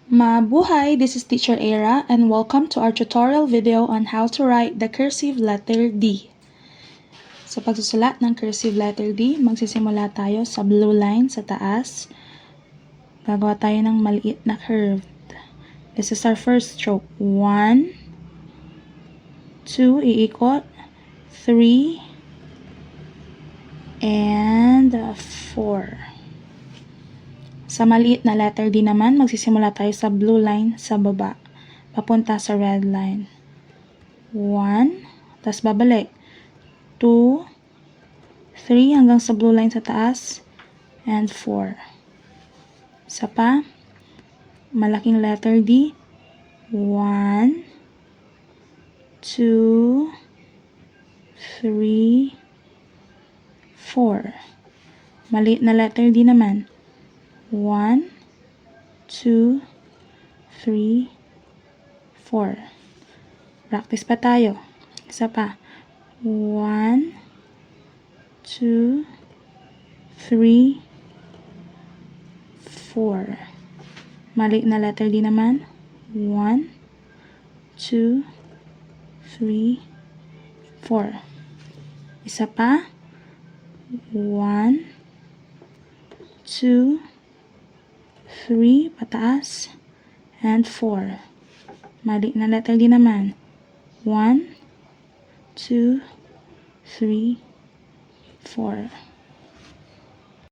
Mabuhay! This is Teacher Era and welcome to our tutorial video on how to write the cursive letter D. Sa pagsusulat ng cursive letter D, magsisimula tayo sa blue line sa taas. Gagawa tayo ng maliit na curve. This is our first stroke. 1, 2, iikot, 3, and 4. Sa maliit na letter D naman, magsisimula tayo sa blue line sa baba, papunta sa red line. 1, tapos babalik. 2, 3, hanggang sa blue line sa taas, and 4. Isa pa, malaking letter D. 1, 2, 3, 4. Maliit na letter D naman. 1, 2, 3, 4. Practice pa tayo. Isa pa. 1, 2, 3, 4. Maliit na letter D naman. 1, 2, 3, 4. Isa pa. 1, 2, 3, pataas, and 4. Maliit na letter D naman. 1, 2, 3, 4.